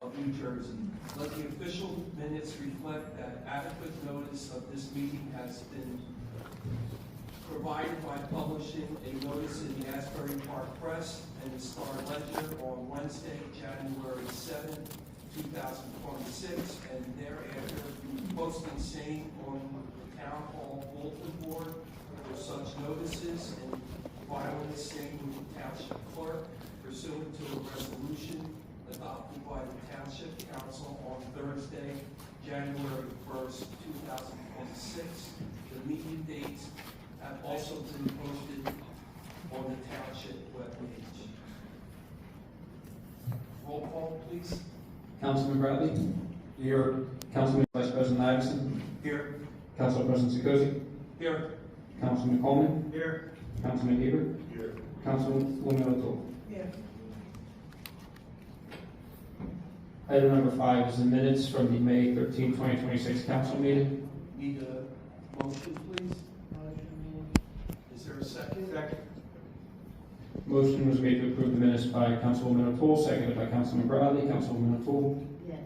of New Jersey. Let the official minutes reflect that adequate notice of this meeting has been provided by publishing a notice in the Asbury Park Press and the Star Ledger on Wednesday, January 7, 2026, and thereafter posting same on the Town Hall bulletin board for such notices and filing the same with the Township Clerk pursuant to a resolution adopted by the Township Council on Thursday, January 1st, 2026. The meeting dates have also been posted on the Township webpage. Roll call, please. Councilman Bradley? Here. Councilman Vice President Iverson? Here. Council President Sikosi? Here. Councilman Coleman? Here. Councilman Hebert? Here. Councilwoman O'Toole? Here. Item number 5 is the minutes from the May 13, 2026 council meeting. Need a motion, please? Is there a second? Second. Motion was made to approve the minutes by Councilwoman O'Toole, seconded by Councilman Bradley. Councilwoman O'Toole? Yes.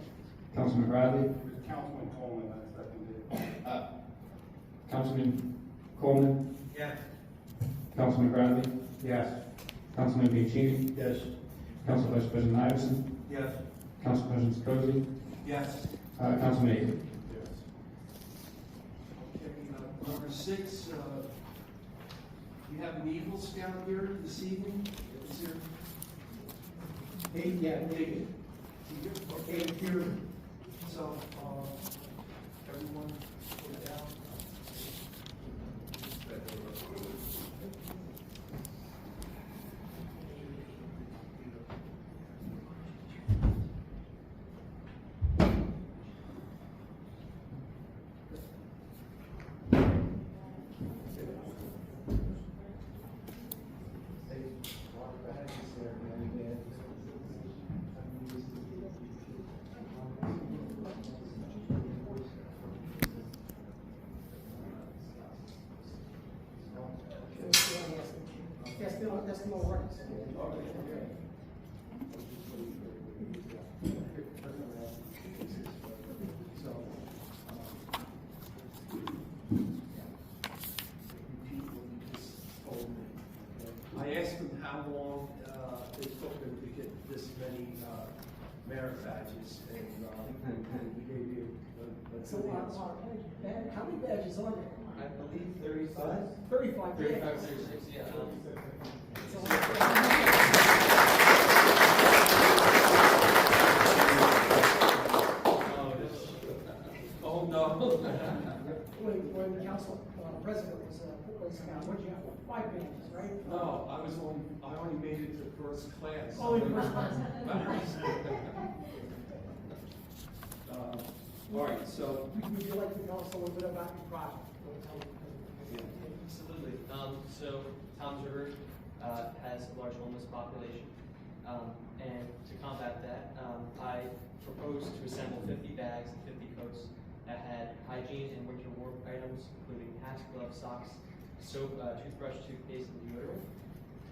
Councilman Bradley? Councilman Coleman, I seconded. Councilman Coleman? Yes. Councilman Bradley? Yes. Councilman Bianchini? Yes. Council Vice President Iverson? Yes. Council President Sikosi? Yes. Councilman Hebert? Yes. Okay, number 6, we have an Eagle Scout here this evening. Is there? David. Okay, here. So, everyone put it down. That's still works. I asked him how long it took him to get this many merit badges, and he gave you a So, good answer. how many badges are there? I believe 35. 35. 35, 36, yeah. Oh, no. When the council president was Scout, what did you have? 5 badges, right? No, I only made it to first class. Oh, in first class. All right, so, Would you like to tell us a little bit about your project? Absolutely. So Toms River has a large homeless population, and to combat that, I proposed to assemble 50 bags and 50 coats that had hygiene and winter wear items, including hats, gloves, socks, soap, toothbrush, toothpaste, and deodorant.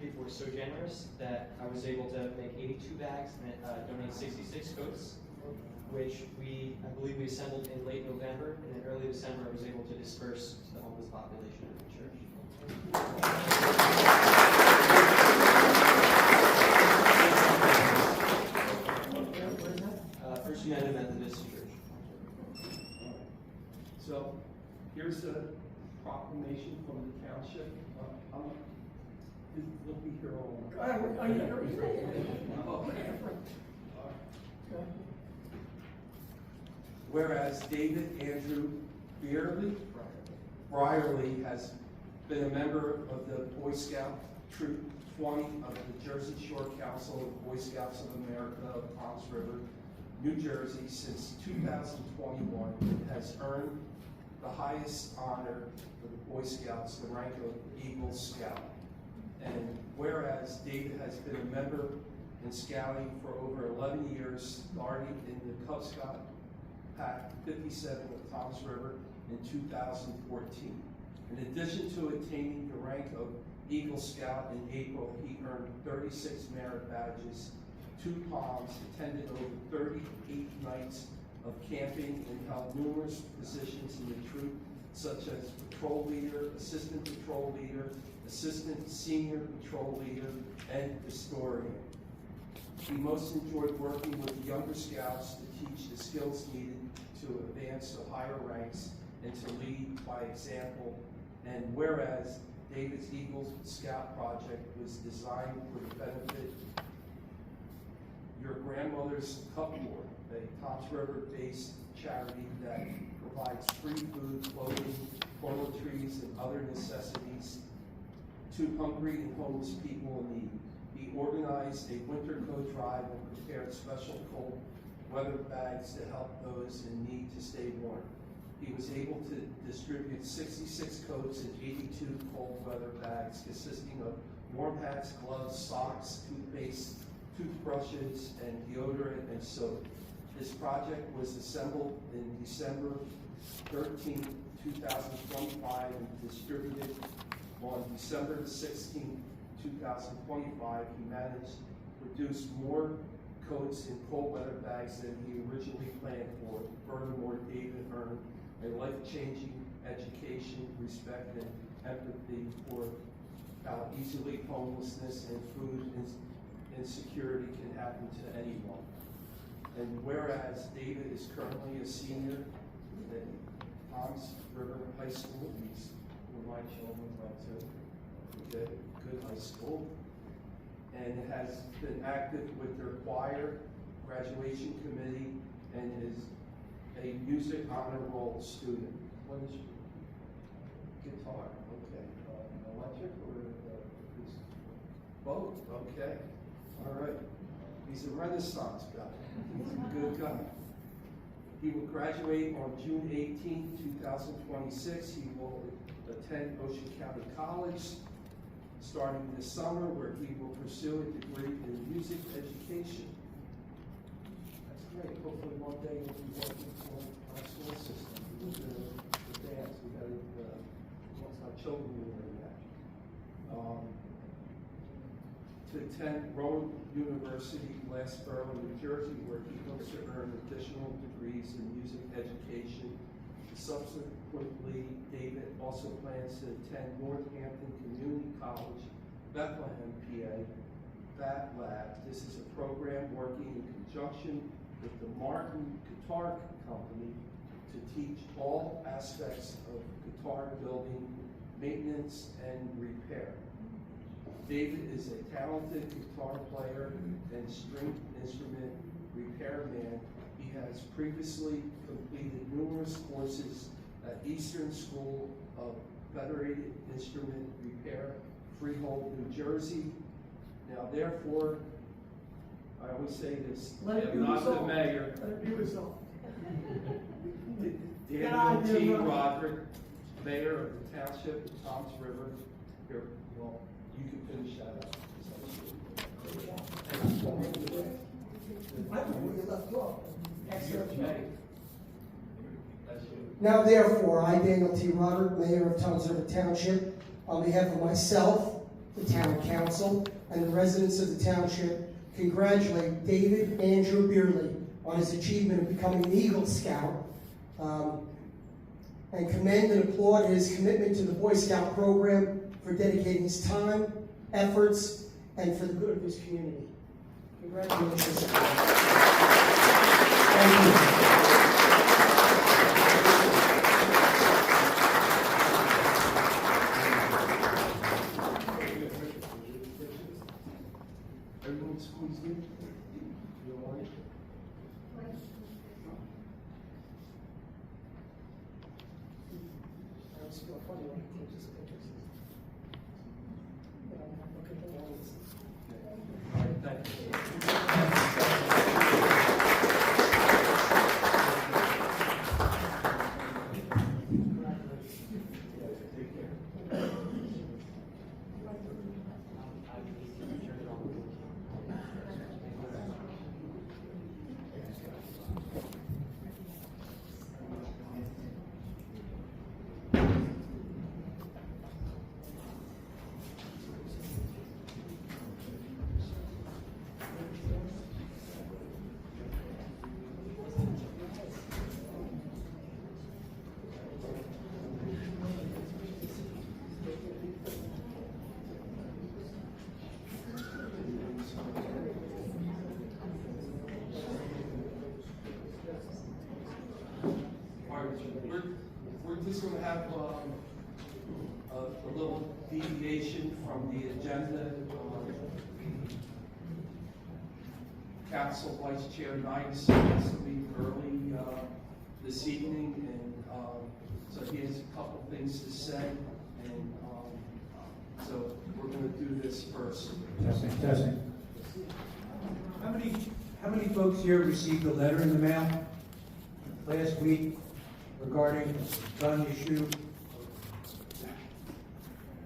People were so generous that I was able to make 82 bags and donate 66 coats, which I believe we assembled in late November, and in early December I was able to disperse to the homeless population of the church. First United Methodist Church. so here's a proclamation from the township. We'll be here all Whereas David Andrew Brierly has been a member of the Boy Scout Troop 20 of the Jersey Shore Council of Boy Scouts of America of Toms River, New Jersey since 2021, and has earned the highest honor for the Boy Scouts, the rank of Eagle Scout. And whereas David has been a member in scouting for over 11 years, starting in the Cub Scout Pack 57 of Toms River in 2014. In addition to attaining the rank of Eagle Scout in April, he earned 36 merit badges, 2 Palms, attended over 38 nights of camping, and held numerous positions in the troop, such as patrol leader, assistant patrol leader, assistant senior patrol leader, and historian. He most enjoyed working with the younger scouts to teach the skills needed to advance to higher ranks and to lead by example. And whereas David's Eagle Scout project was designed for the benefit your grandmother's cupboard, a Tops River-based charity that provides free food, clothing, toiletries, and other necessities to hungry and homeless people in need. He organized a winter coat drive and prepared special cold weather bags to help those in need to stay warm. He was able to distribute 66 coats and 82 cold weather bags consisting of warm hats, gloves, socks, toothpaste, toothbrushes, and deodorant and soap. This project was assembled in December 13, 2025 and distributed on December 16, 2025. He managed to produce more coats and cold weather bags than he originally planned for. Furthermore, David earned a life-changing education, respect, and empathy for how easily homelessness and food insecurity can happen to anyone. And whereas David is currently a senior at Toms River High School, he's where my children went to, good high school, and has been active with their choir, graduation committee, and is a music honor roll student. What is your guitar? Okay. Electric or both? Okay. All right. He's a Renaissance guy. He's a good guy. He will graduate on June 18, 2026. He will attend Ocean County College starting this summer, where he will pursue a degree in music education. That's great. Hopefully one day he'll be working for our school system. The dance, we got it, once our children will learn that. To attend Rowan University, Glassboro, New Jersey, where he hopes to earn additional degrees in music education. Subsequently, David also plans to attend Northampton Community College, Bethlehem, PA, Fat Lab. This is a program working in conjunction with the Martin Guitar Company to teach all aspects of guitar building, maintenance, and repair. David is a talented guitar player and string instrument repairman. He has previously completed numerous courses at Eastern School of Federated Instrument Repair, Freehold, New Jersey. Now, therefore, I always say this, Let it I'm be not the resolved. mayor. Let it be resolved. Daniel T. Roderick, mayor of the Township of Toms River. Here, well, you can finish that up. I don't know where you left off. Excellent. Now therefore, I, Daniel T. Roderick, Mayor of Toms River Township, on behalf of myself, the Town Council, and the residents of the Township, congratulate David Andrew Beerley on his achievement of becoming an Eagle Scout, and commend and applaud his commitment to the Boy Scout program for dedicating his time, efforts, and for the good of his community. Congratulations. Thank you. Everyone squeezed in? You all right? I always feel funny when he takes his pictures. You know, look at the ones. All right, thank you. Take care. we're just gonna have, a little deviation from the agenda. Council Vice Chair Knight has to leave early, this evening, and, so he has a couple things to say, and, so we're gonna do this first. Testing. How many folks here received a letter in the mail last week regarding gun issue?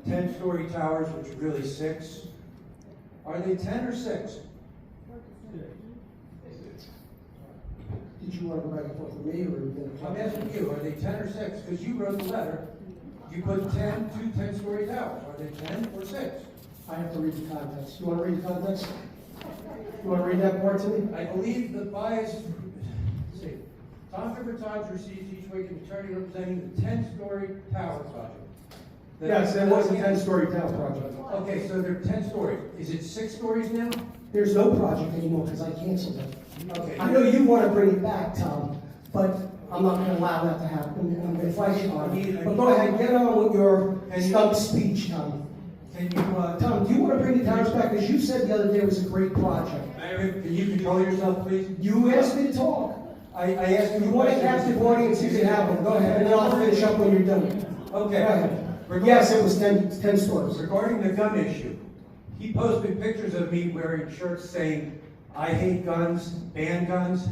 10-story towers, which are really 6. Are they 10 or 6? Did you want to go back and forth with me, or are you I'm going to? asking you, are they 10 or 6? Because you wrote the letter. You put 2 10-story towers. Are they 10 or 6? I have to read the context. You want to read the context? You want to read that part to me? I believe the bias, let's see, Township Times receives each week an attorney representing the 10-story tower project. Yes, there was a 10-story tower project. Okay, so they're 10 stories. Is it 6 stories now? There's no project anymore because I canceled it. Okay. I know you want to bring it back, Tom, but I'm not going to allow that to happen. I'm going to fight you on it. But go ahead, get on with your stump speech, Tom. Can you, Tom, do you want to bring the towers back? Because you said the other day it was a great project. Mayor, can you control yourself, please? You asked me to talk. I asked If you. you want a captive audience, you can have one. Go ahead, and then I'll finish up when you're done. Go Okay. ahead. Yes, it was 10 stories. Regarding the gun issue, he posted pictures of me wearing shirts saying, "I hate guns, ban guns."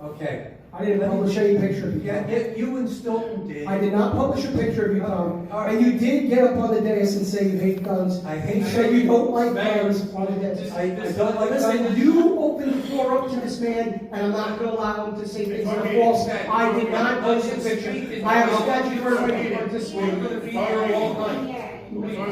Okay. I didn't publish any picture of you. Yeah, Tom. you and Stoughton did. I did not publish a picture of you, Tom. All right. And you did get up on the dais and say you hate guns. I hate You said you don't like Mayor, guns on the dais. I don't like Listen, guns. you opened the floor up to this man, and I'm not going to allow him to say things that are false. I did not post a picture. I have a statutory right to participate. We're gonna be here all night.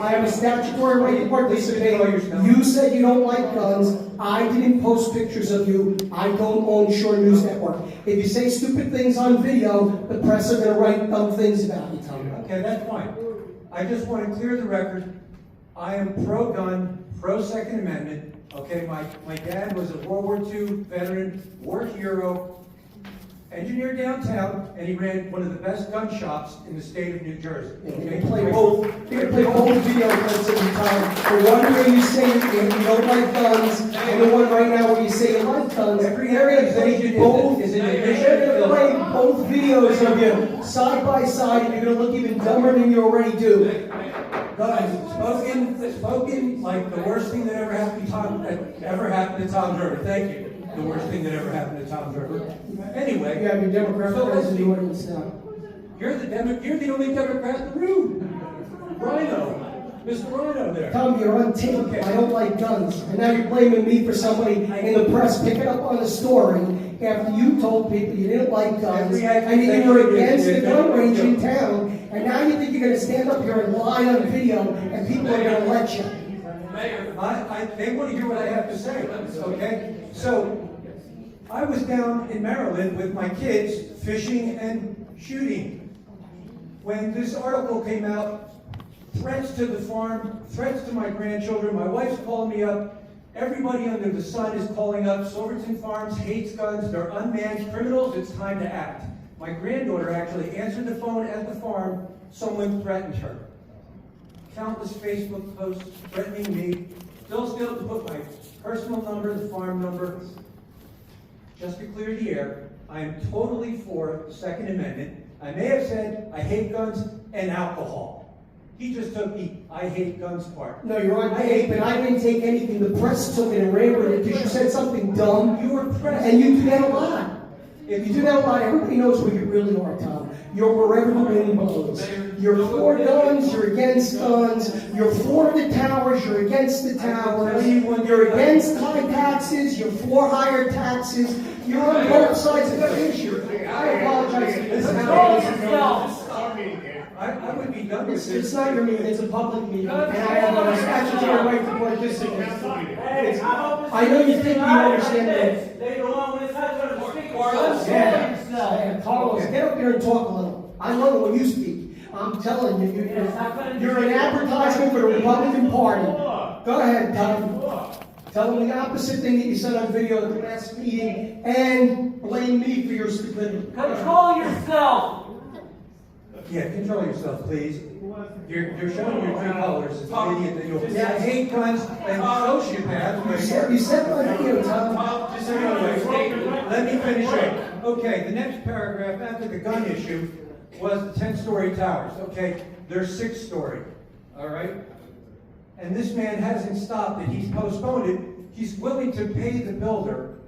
I have a statutory right to participate. You said you don't like guns. I didn't post pictures of you. I don't own Shore News Network. If you say stupid things on video, the press are going to write dumb things about you, Tom. Okay, that's fine. I just want to clear the record. I am pro-gun, pro-Second Amendment. Okay, my dad was a World War II veteran, war hero, engineer downtown, and he ran one of the best gun shops in the state of New Jersey. You Okay? can play both. You can play both video clips at the time. The one where you say you don't like guns, and the one right now where you say you like guns. Every They're going to play accusation both. is an They're admission. going to play both videos of you side by side, and you're going to look even dumber than you already do. Spoken like the worst thing that ever happened to Tom Driver. Thank you. The worst thing that ever happened to Tom Driver. Anyway. You have your Democrat So friends in the listen, audience now. you're the only Democrat in the room. Rhino. Mr. Rhino there. Tom, you're on tape. I don't like guns. And now you're blaming me for somebody in the press picking up on a story after you told people you didn't like guns and you were against the gun range in town. And now you think you're going to stand up here and lie on video and people are going to let you. Mayor, They want to hear what I have to say, okay? So, I was down in Maryland with my kids fishing and shooting. When this article came out, threats to the farm, threats to my grandchildren, my wife's calling me up, everybody under the sun is calling up, Silverton Farms hates guns, they're unmanned criminals, it's time to act. My granddaughter actually answered the phone at the farm, someone threatened her. Countless Facebook posts threatening me. Bill Stoughton put my personal number, the farm number. Just to clear the air, I am totally for the Second Amendment. I may have said I hate guns and alcohol. He just took the I hate guns part. No, you're on tape, and I didn't take anything. The press took it and ran with it because you said something dumb. You were pressed. And you do that a lot. If you do that a lot, everybody knows where you really are, Tom. You're wherever the wind blows. You're for guns, you're against guns, you're for the towers, you're against the towers, you're against high taxes, you're for higher taxes, you're on both sides of the issue. I apologize. I would be done with It's this. not your meeting, it's a public meeting, and I have a statutory right to participate. I know you think you understand that. Yeah, Carlos, get up here and talk a little. I love it when you speak. I'm telling you, you're an advertisement for the Republican Party. Go ahead, Tom. Tell them the opposite thing that you said on video at the last meeting, and blame me for your stupidity. Control yourself! Yeah, control yourself, please. You're showing your true colors. It's an idiot that you're. Yeah. I hate guns, and so should have. You said on video, Tom. Just anyway, let me finish up. Okay, the next paragraph after the gun issue was the 10-story towers. Okay, they're 6-story. All right? And this man hasn't stopped it. He's postponed it. He's willing to pay the builder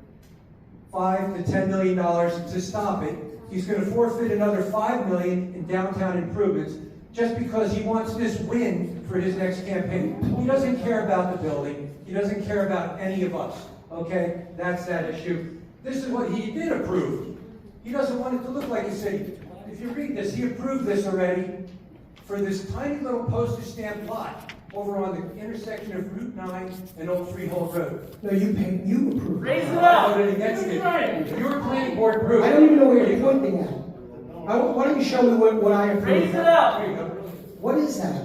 $5 to $10 million to stop it. He's going to forfeit another $5 million in downtown improvements just because he wants this win for his next campaign. He doesn't care about the building. He doesn't care about any of us. Okay? That's that issue. This is what he did approve. He doesn't want it to look like a city. If you read this, he approved this already for this tiny little postage stamp lot over on the intersection of Route 9 and Old Freehold Road. No, you approved. Raise it I up! voted against it. Your planning board approved I it. don't even know where you're pointing at. Why don't you show me what I approved? Raise it up! There you go. What is that?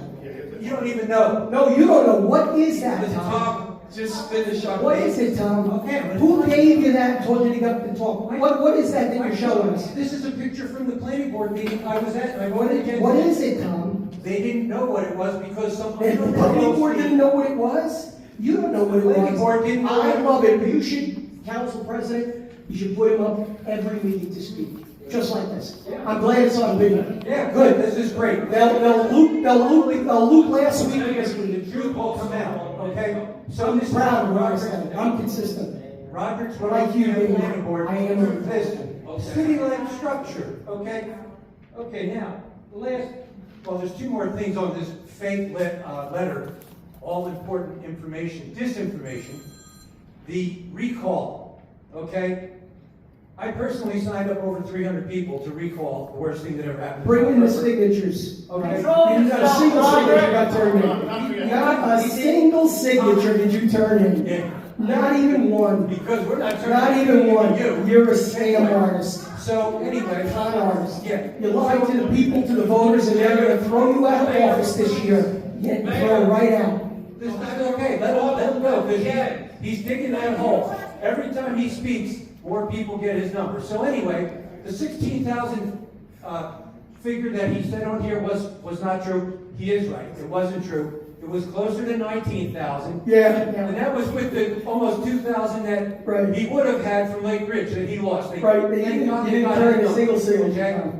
You don't even know. No, you don't know. What is that, Tom? Tom, just finish up. What is it, Tom? Okay, but- Who gave you that and told you to get up and talk? What is that that you're showing us? This is a picture from the planning board meeting I was at, and I voted against it. What is it, Tom? They didn't know what it was because some. The planning board didn't know what it was? You don't know what it was. Planning board didn't know I it. love it, but you should, council president, you should put him up every meeting to speak, just like this. I'm glad it's on video. Yeah, good, this is great. They'll loop last week and this The week. truth will come out, okay? So I'm this is proud of what I Robert's- said. I'm consistent. Robert's Like right you, here, David. planning board, I am. approved this city-like structure, okay? Okay, now, there's two more things on this fake letter, all important information, disinformation, the recall, okay? I personally signed up over 300 people to recall the worst thing that ever happened. Bring in the signatures. Okay. You got a single signature you got turned in. Not a single signature did you turn in. Yeah. Not even one. Because we're not turning. Not even one. You. You're a scam artist. So anyway, Con artist. yeah. You lied to the people, to the voters, and they're gonna throw you out of office this year. Get thrown right out. This is okay, let him go, because he's digging that hole. Every time he speaks, more people get his number. So anyway, the 16,000 figure that he said on here was not true. He is right, it wasn't true. It was closer to 19,000. Yeah, And yeah. that was with the almost 2,000 that Right. he would have had from Lake Ridge that he lost. Right, but you Thank God didn't they got turn his a single number, signature. okay?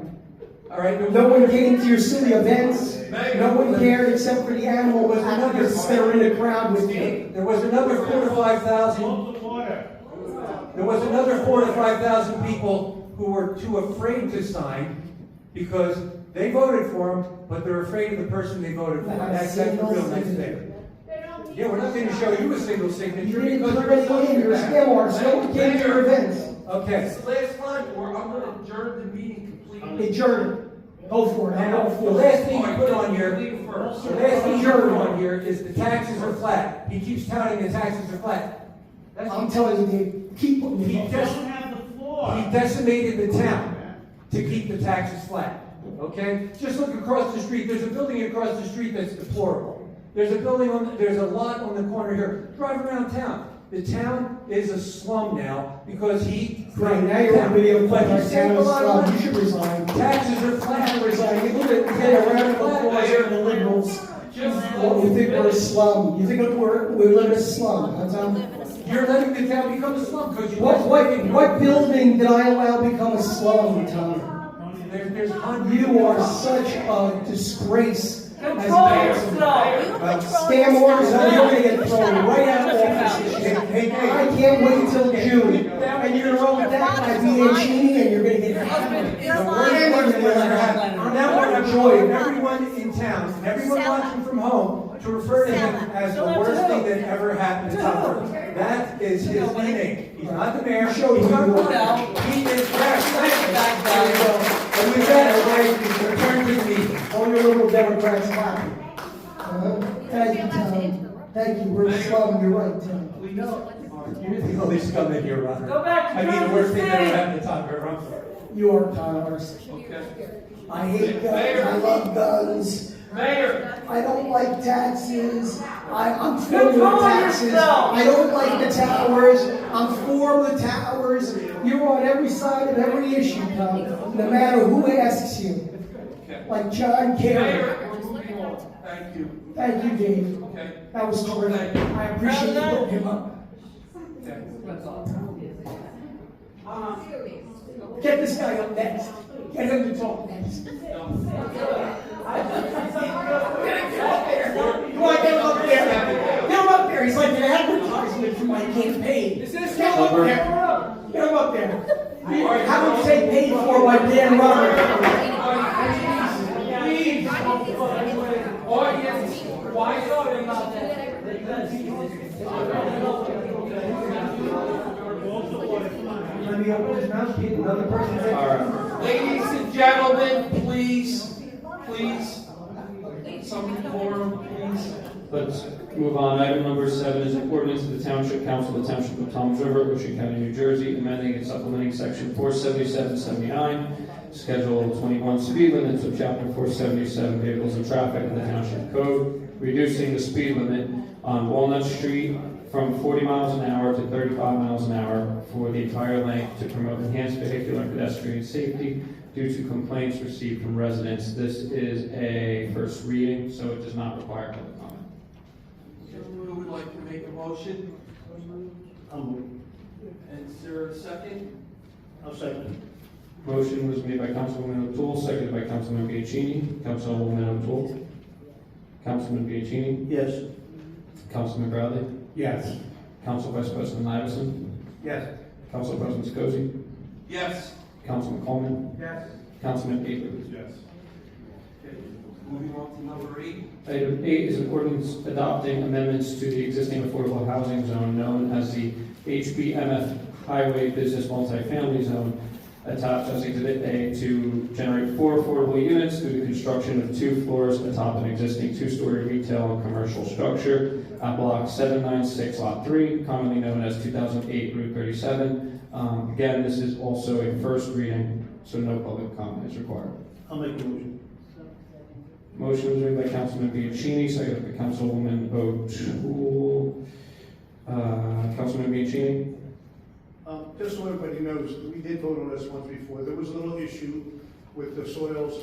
All right. No one came to your silly events. No one cared except for the animal activists that were in the crowd with you. There was another 4,000 to 5,000. There was another 4,000 to 5,000 people who were too afraid to sign because they voted for him, but they're afraid of the person they voted for. That's the real nice thing. Yeah, we're not going to show you a single You signature didn't because turn anyone in. You're a scam artist. No one came to your events. Okay. It's the last time, or I'm gonna adjourn the meeting completely. Adjourn. Go for it. I'm Now, all the for it. last thing you put on here, Leave first. the last thing you put on here is the taxes are flat. He keeps touting the taxes are flat. I'm telling you, Dave, keep putting He it just, up. he decimated the town to keep the taxes flat, okay? Just look across the street, there's a building across the street that's deplorable. There's a lot on the corner here. Drive around town. The town is a slum now because he. Right, now you're on video. But he saved a lot of You money. should resign. Taxes are You flat. should resign. You look at, you get a round of applause from the liberals. What, you think we're a slum? You think we live in a slum, huh, Tom? You're letting the town become a slum because you. What building did I allow become a slum, Tom? There's hundreds. You are such a disgrace. as a Control council. yourself! Scam orders, you're gonna get thrown right out of office this year. Hey, I can't wait till June, and you're gonna roll with that by Bianchini, and you're gonna get hammered. Your The husband- worst your thing that ever happened. Now we're enjoying everyone in town, and everyone watching from home, to refer to him as the worst thing that ever happened to Tom. That is his name. He's not the mayor. Show you He's not who you the- are. He is trash. There you go. And with that, everybody, return to the meeting. All your liberal Democrats laughing. Thank you, Tom. Thank you, we're a slum, you're right, Tom. We know. You're the only scum in here, Robert. Go back to I mean, the Kansas worst thing that ever City. happened to Tom Burr. I'm sorry. You are a con artist. Okay. I hate guns, I love guns. Mayor. I don't like taxes. I'm for You're the calling taxes. yourself. I don't like the towers. I'm for the towers. You're on every side of every issue, Tom, no matter who asks you. Okay. Like John Kerry. Mayor, we're moving on. Thank you. Thank you, Dave. Okay. That was terrific. I appreciate you putting him up. Okay. Get this guy up next. Get him to talk next. Come on, get him up there. Get him up there. He's like an advertisement for my campaign. Get him up there. Get him up there. Have him say paid for by Dan Robert. Please. Audience, why talking about that? Let me open his mouth, Pete, another person say. All right. Ladies and gentlemen, please, some decorum, please. Let's move on. Item number 7 is an ordinance of the Township Council of the Township of Toms River, Ocean County, New Jersey, amending and supplementing section 47779, Schedule 21 speed limits of chapter 477 vehicles and traffic of the Township Code, reducing the speed limit on Walnut Street from 40 miles an hour to 35 miles an hour for the entire length to promote enhanced vehicular and pedestrian safety due to complaints received from residents. This is a first reading, so it does not require public comment. Who would like to make a motion? And is there a second? I'll second. Motion was made by Councilwoman O'Toole, seconded by Councilman Bianchini. Councilwoman O'Toole. Councilman Bianchini. Yes. Councilman Bradley. Yes. Council Vice President Iverson. Yes. Council President Scosi. Yes. Councilman Coleman. Yes. Councilman Avery. Yes. Okay. Moving on to number 8. Item 8 is an ordinance adopting amendments to the existing affordable housing zone known as the HBMF Highway Business Multifamily Zone, attached as Exhibit A to generate 4 affordable units through the construction of 2 floors atop an existing 2-story retail and commercial structure at Block 796, Lot 3, commonly known as 2008 Route 37. Again, this is also a first reading, so no public comment is required. I'll make the motion. Motion was made by Councilman Bianchini, seconded by Councilwoman O'Toole. Councilman Bianchini? Just so everybody knows, we did vote on this once before. There was a little issue with the soils,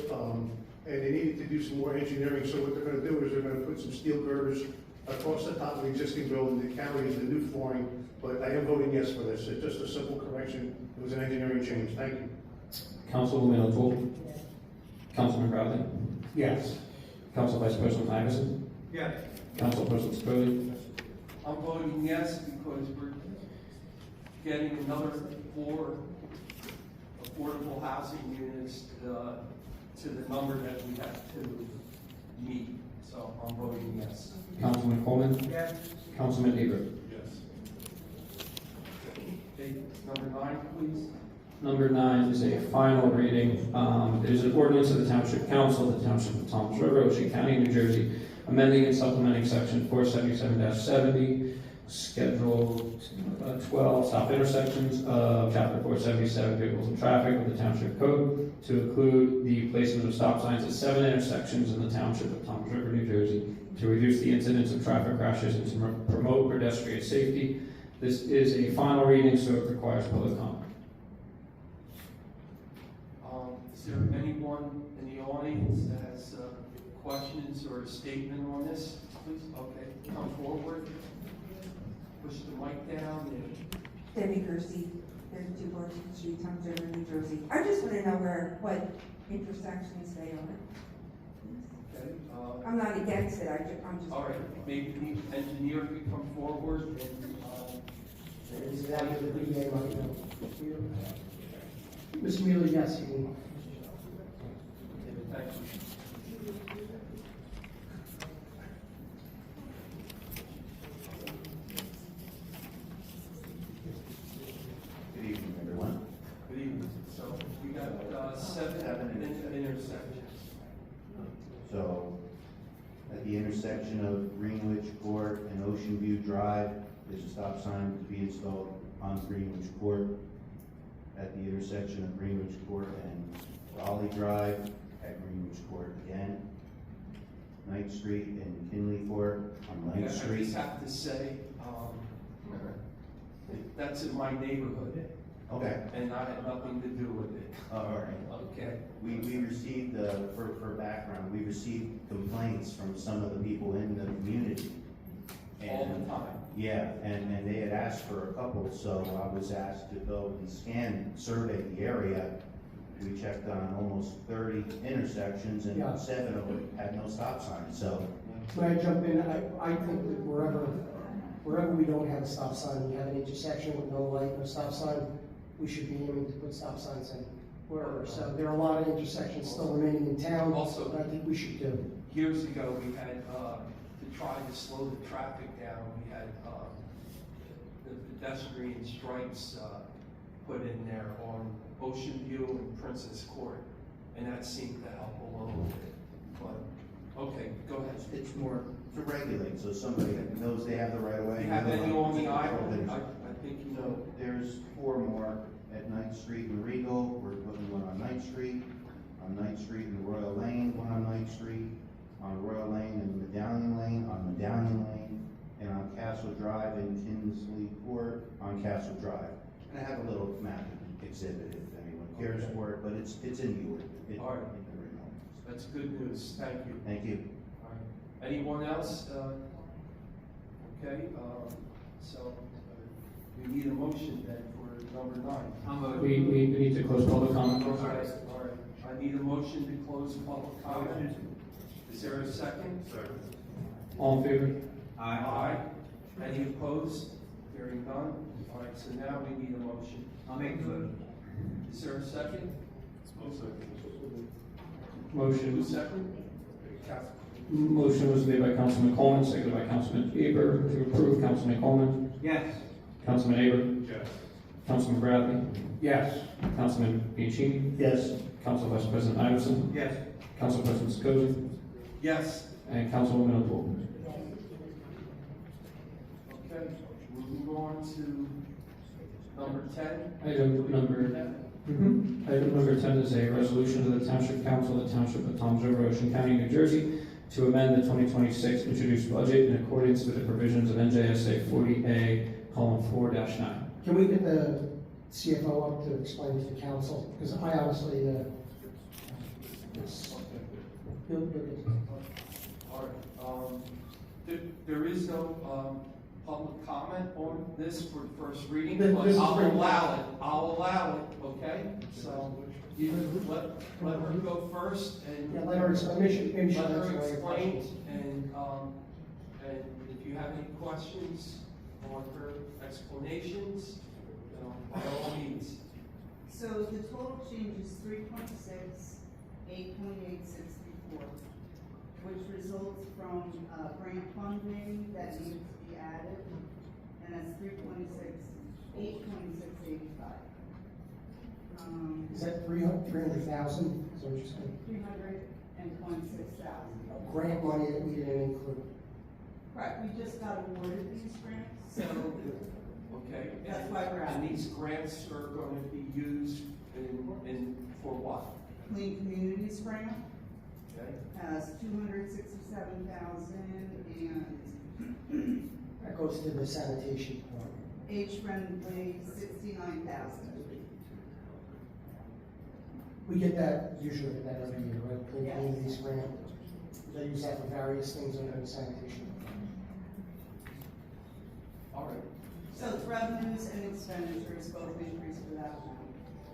and they needed to do some more engineering. So what they're going to do is they're going to put some steel girders across the top of the existing building that carries the new flooring. But I am voting yes for this. It's just a simple correction. It was an engineering change. Thank you. Councilwoman O'Toole? Councilman Bradley? Yes. Council Vice President Iverson? Yes. Council President Scosi? I'm voting yes because we're getting another 4 affordable housing units to the number that we have to meet. So I'm voting yes. Councilman Coleman? Yes. Councilman Avery? Yes. Okay, number 9, please. Number 9 is a final reading. It is an ordinance of the Township Council of the Township of Toms River, Ocean County, New Jersey, amending and supplementing section 477-70, Schedule 12, stop intersections of Chapter 477, vehicles and traffic of the Township Code, to include the placement of stop signs at 7 intersections in the Township of Toms River, New Jersey, to reduce the incidence of traffic crashes and to promote pedestrian safety. This is a final reading, so it requires public comment. Is there anyone in the audience that has questions or a statement on this? Please, okay, come forward. Push the mic down. Debbie Kersey, 32 Washington Street, Toms River, New Jersey. I just want to know what intersections they are. Okay. I'm not against it, I'm just. All right, maybe the engineer could come forward and Ms. Mueller, yes, you thank you. Good evening, everyone. Good evening. So we got 7 intersections. So, at the intersection of Greenwich Court and Ocean View Drive, there's a stop sign to be installed on Greenwich Court. At the intersection of Greenwich Court and Raleigh Drive, at Greenwich Court again. Ninth Street and Kinley Court on I Ninth Street. just have to say, that's in my neighborhood, Okay, and I had nothing to do with it. all right. Okay. We received, for background, we received complaints from some of the people in the community. All And- the time. Yeah, and they had asked for a couple, so I was asked to go and survey the area. We checked on almost 30 intersections, and Yeah. 7 of them had no stop signs, so. When I jump in, I think that wherever we don't have a stop sign, we have an intersection with no light, no stop sign, we should be aiming to put stop signs in wherever. So there are a lot of intersections still remaining in town, Also- that I think we should do. Years ago, we had, to try to slow the traffic down, we had, the pedestrian stripes, put in there on Ocean View and Princess Court, and that seemed to help a little bit. But, okay, go ahead. It's more to regulate, so somebody knows they have the right of way. Do you have any on the island? I think you know. There's 4 more at Ninth Street and Regal, we're putting one on Ninth Street and Royal Lane, one on Ninth Street, on Royal Lane and Medallion Lane, on Medallion Lane, and on Castle Drive and Kinsley Court on Castle Drive. And I have a little map exhibit if anyone cares for it, but it's in the order. All right. That's good news, thank you. Thank you. All right. Anyone else? Okay, so we need a motion then for number 9. We need to close public comment. All right, all right. I need a motion to close public comment. Is there a second? All in favor? Aye. Any opposed? Hearing none. All right, so now we need a motion. I'll make the motion. Is there a second? Motion. Who's second? Motion was made by Councilman Coleman, seconded by Councilman Aber to approve. Councilman Coleman, Yes. Councilman Aber, Yes. Councilman Bradley, Yes. Councilman Bianchini, Yes. Council Vice President Iverson, Yes. Council President Sikosi, Yes. and Councilwoman O'Toole. Okay, we'll move on to number 10. Item number 10 is a resolution of the Township Council of the Township of Toms River, Ocean County, New Jersey, to amend the 2026 introduced budget in accordance with the provisions of NJSA 40A:4-9. Can we get the CFO up to explain to the council? Because I honestly, it's, you'll get it. All right, there is no, public comment on this for the first reading, This but is I'll for- allow it, okay? So, you let her go first and. Yeah, let her explain, maybe she'll Let answer her all your explain, questions. and if you have any questions on her explanations, by all means. So the total change is 3.6, 8.864, which results from grant funding that needs to be added, and that's 3.6, 8.685. Is that 300,000? Is that what you're saying? 326,000. Grant money that we didn't include. Right, we just got awarded these grants, so Okay. That's why we're And asking. these grants are going to be used for what? Clean Communities Grant Okay. has 267,000, and That goes to the sanitation part. age-friendly 69,000. We get that, usually get that every year, right? Clean Yes. Communities grant. They use that for various things under the sanitation. All right. So it's revenues and expenditures both increase for that amount.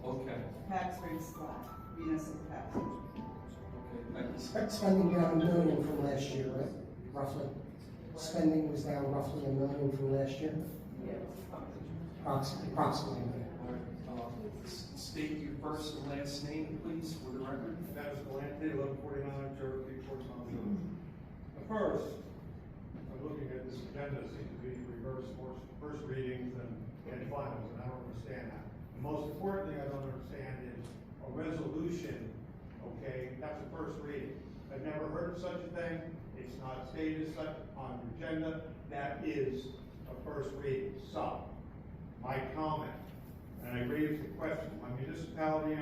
Okay. Tax rates flat, municipal tax. Okay. Thank you. Spending down $1 million from last year, right? Roughly. Spending was down roughly $1 million from last year. Yes. Approximately. All right. State your first and last name, please, for the record. That is Galante, 1149 Cherokee Court, Township. First, I'm looking at this agenda, it seems to be reverse first readings and finals, and I don't understand that. The most important thing I don't understand is a resolution, okay, that's a first reading. I've never heard of such a thing, it's not stated as such on the agenda, that is a first reading. So, my comment, and I raised the question, my municipality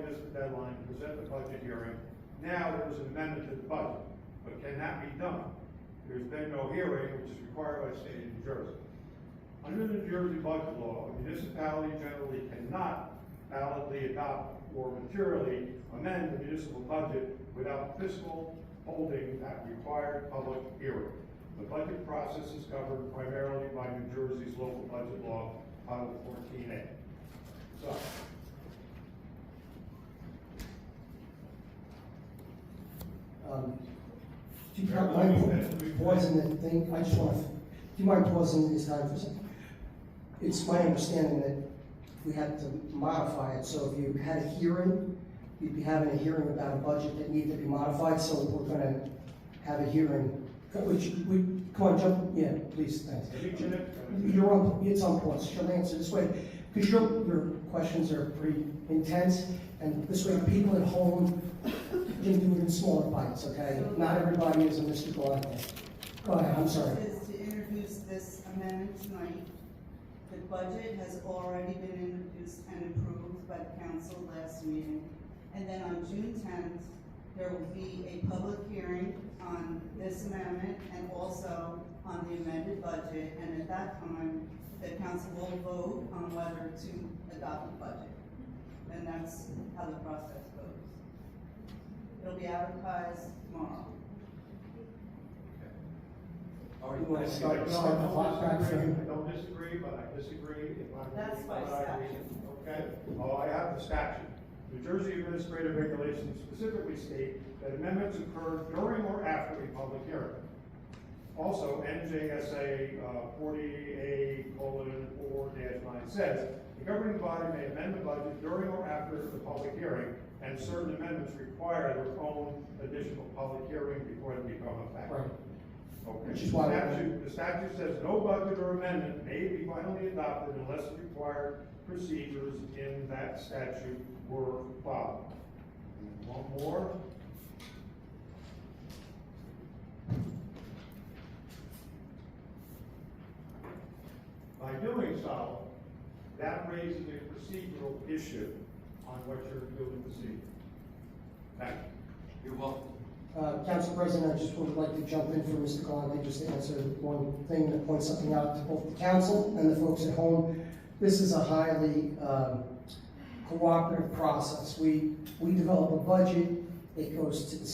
missed the deadline to present the budget hearing Now there was an amendment to the budget, but can that be done? There's been no hearing, which is required by the state of New Jersey. Under the New Jersey budget law, a municipality generally cannot validly adopt or materially amend the municipal budget without fiscal holding that required public hearing. The budget process is governed primarily by New Jersey's local budget law, Title 14A. So, Do you mind pausing the thing? I just want to, do you mind pausing this time for a second? It's my understanding that we had to modify it, so if you had a hearing, you'd be having a hearing about a budget that needed to be modified, so we're gonna have a hearing. Which, come on, jump, yeah, please, thanks. You're on, it's on pause, she'll answer this way, because your questions are pretty intense, and this way people at home can do it in smaller bites, okay? Not everybody is a Mr. Galante. Go ahead, I'm sorry. Is to introduce this amendment tonight. The budget has already been introduced and approved by the council last meeting. And then on June 10th, there will be a public hearing on this amendment and also on the amended budget. And at that time, the council will vote on whether to adopt the budget. And that's how the process goes. It'll be advertised tomorrow. All right, You want to thank you. start the clock back for I him? don't disagree, but I disagree if I'm. That's by what I read. statute. Okay, oh, I have the statute. New Jersey administrative regulations specifically state that amendments occur during or after a public hearing. Also, NJSA 40A:4-9 says, the governing body may amend the budget during or after the public hearing, and certain amendments require their own additional public hearing before they become effective. Right. Okay. Which is why The statute says no budget or amendment may be finally adopted unless the required procedures in that statute were followed. One more. By doing so, that raises a procedural issue on what you're doing this evening. Thank you. You're welcome. Council President, I just would like to jump in for Mr. Galante, just to answer one thing, to point something out to both the council and the folks at home. This is a highly cooperative process. We develop a budget, it goes to the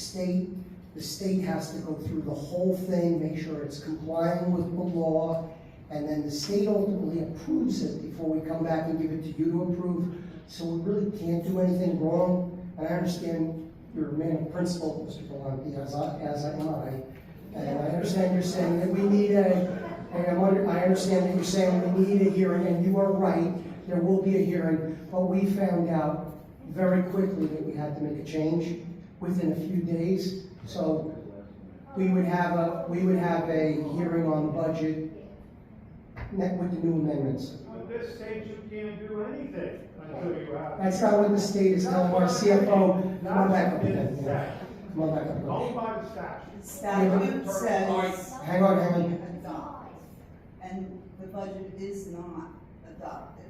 state has to go through the whole thing, make sure it's complying with the law, and then the state ultimately approves it before we come back and give it to you to approve. So we really can't do anything wrong, and I understand you're a man of principle, Mr. Galante, as am I. And I understand you're saying that we need I understand that you're saying we need a hearing, and you are right, there will be a hearing, but we found out very quickly that we had to make a change within a few days. So we would have a hearing on the budget with the new amendments. At this stage, you can't do anything until you have. That's not what the state is telling our CFO. Come on back up again. Come on back up. Go by the statute. The statute says. Hang on. Adopt. And the budget is not adopted.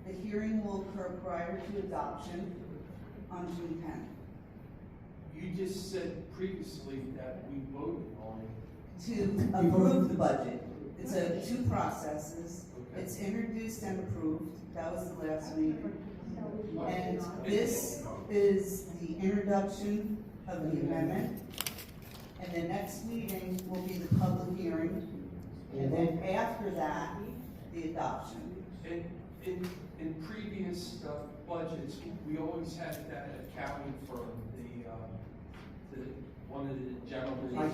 The hearing will occur prior to adoption on June 10th. You just said previously that we voted on it. To approve the budget. It's two processes. It's introduced and approved. That was the last meeting. And this is the introduction of the amendment. And the next meeting will be the public hearing. And then after that, the adoption. In previous budgets, we always had that accounting firm, one of the gentlemen. I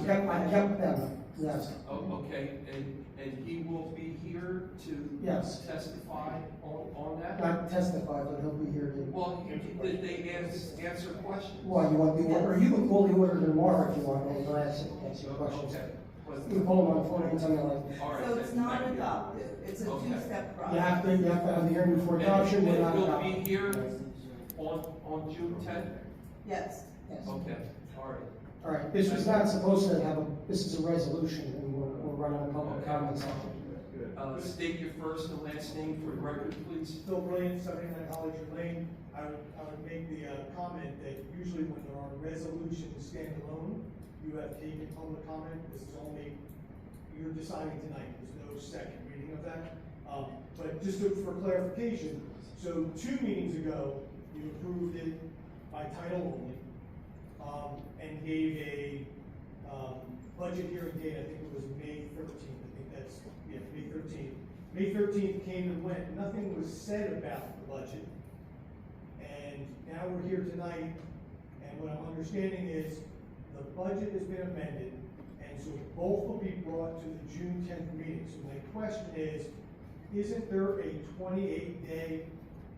kept them, yes. Oh, okay, and he will be here to Yes. testify on that? Not testify, but he'll be here to. Well, did they answer questions? Why, you want the order, or you can call the order tomorrow if you want, and we'll answer questions. Okay. You can call them on the phone anytime you like. All right, So it's then, not thank you. adopted. It's a two-step process. You have to have the hearing before adoption, we're not And he'll adopting. be here on June 10th? Yes. Yes. Okay, all right. All right, this was not supposed to have this is a resolution, and we're running a public comment session. State your first and last name for the record, please. Still Brilliant, 79 Hollinger Lane. I I would make the comment that usually when there are resolutions standalone, you have taken public comment. This is only, you're deciding tonight. There's no second reading of that. But just for clarification, so 2 meetings ago, you approved it by title only, and gave a budget hearing date, I think it was May 13th. I think that's, yeah, May 13th. May 13th came and went. Nothing was said about the budget. And now we're here tonight, and what I'm understanding is the budget has been amended, and so both will be brought to the June 10th meeting. So my question is, isn't there a 28-day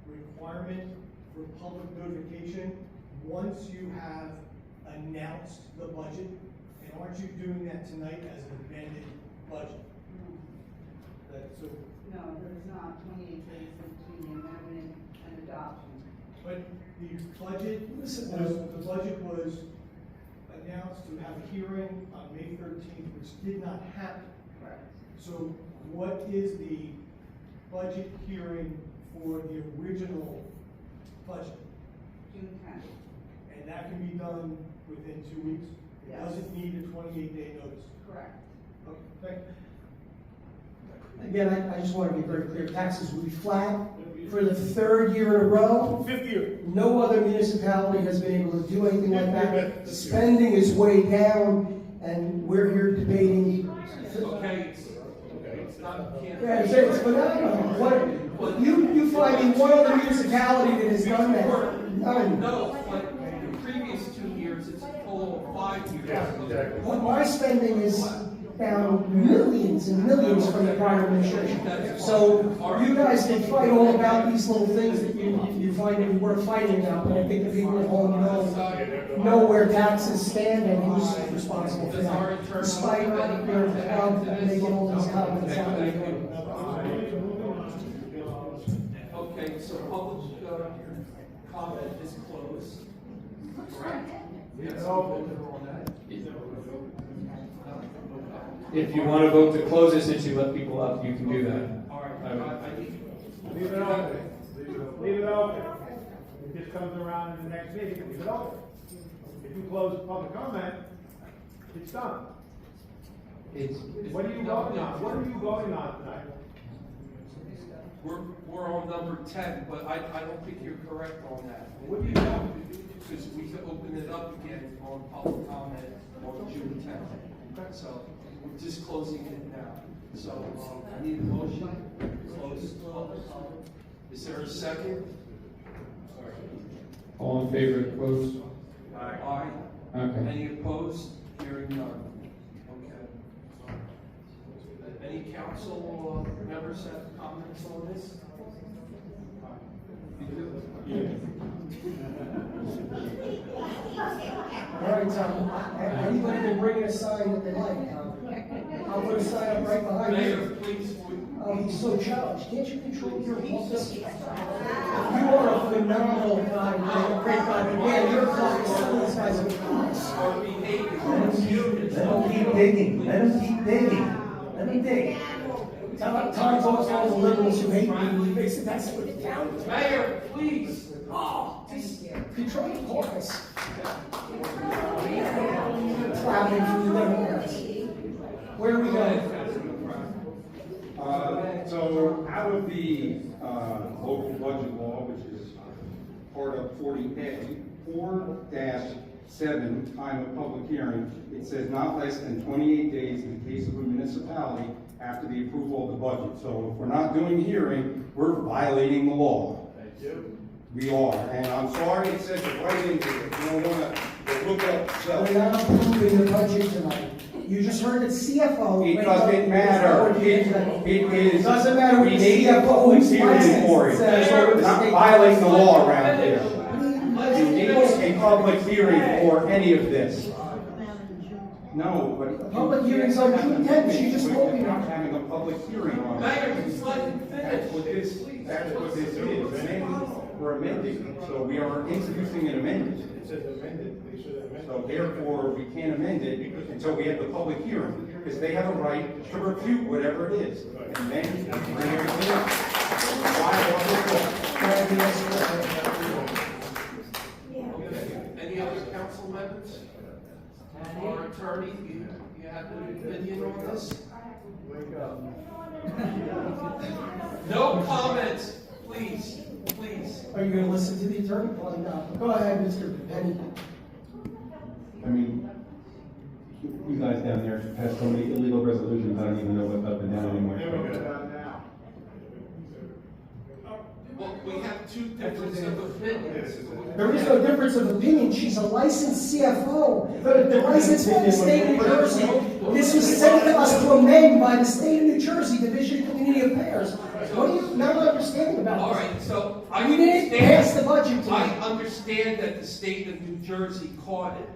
requirement for public notification once you have announced the budget? And aren't you doing that tonight as an amended budget? So, No, there's not 28 days between the amendment and adoption. but the budget was announced to have a hearing on May 13th, which did not happen. Correct. So what is the budget hearing for the original budget? June 10th. And that can be done within 2 weeks? It Yes. doesn't need a 28-day notice? Correct. Okay, thank you. Again, I just want to be very clear, taxes will be flat for the 3rd year in a row. 5th year. No other municipality has been able to do anything like that. Spending is way down, and we're here debating. Okay, it's not, can't. Yeah, it's phenomenal. What, you find me one other municipality that has done that? None. No, but the previous 2 years, it's a total of 5 years. Yeah, exactly. What my spending is down millions and millions from the prior administration. So you guys can fight all about these little things that you find to be worth fighting about, but I think the people at home know where taxes stand and who's responsible for that. Despite making all these comments out there. Okay, so public comment is closed. Correct? Yes, on that. If you want to vote to close it, since you let people up, you can do that. All right, I need. Leave it open. Leave it open. It just comes around in the next meeting, leave it open. If you close public comment, it's done. What are you voting on? What are you voting on tonight? We're on number 10, but I don't think you're correct on that. What do you doing? Because we could open it up again on public comment on June 10th. So we're just closing it now. So I need a motion to close public comment. Is there a second? All in favor of close? Aye. Okay. Any opposed? Hearing none. Okay. Any council members have comments on this? All right, Tom, anybody can bring a sign that they like, Tom. I'll put a sign up right behind you. Mayor, please. Oh, he's so childish. Can't you control your office? You are a phenomenal guy, man. Great guy. But man, you're fucking some of these guys are guys. Are behaving. Let them keep digging. Let them keep digging. Let them dig. Tom talks to all the liberals who hate me. He makes it that's what it counts. Mayor, please. Oh, just control your caucus. Traveling through the Democrats. Where are we going? So out of the local budget law, which is part of 40A, 4-7, time of public hearing, it says not less than 28 days in the case of a municipality after the approval of the budget. So if we're not doing a hearing, we're violating the law. Thank you. We are, and I'm sorry it says it right in here. You don't want to look up yourself. We're not approving the budget tonight. You just heard that CFO. It doesn't matter. It is. Doesn't matter what We the need a CFO public says. hearing for it. Says. Not violating the law around here. You need a public hearing for any of this. No, but. The public hearing's on June 10th. She just told me We're not that. having a public hearing on Mayor, it. just let him That's what finish. this, that's what this is. We're amending, so we are introducing an amendment. It says amended. They should amend it. So therefore, we can't amend it until we have the public hearing, because they have a right to refute whatever it is. And then bring everything up. Why? Can I be asked a question? comments? Our attorney, you have an opinion on this? No comments, please, please. Are you gonna listen to the attorney? Probably not. Go ahead, Mr. Penny. I mean, you guys down there have so many illegal resolutions, I don't even know what's up and down anymore. Well, we have two differences of opinions. There is no difference of opinion. She's a licensed CFO. The license from the state of New Jersey. This was sent to us to amend by the state of New Jersey Division of Community Affairs. What are you not understanding about this? All right, so I We didn't pass the budget I tonight. understand that the state of New Jersey caught it.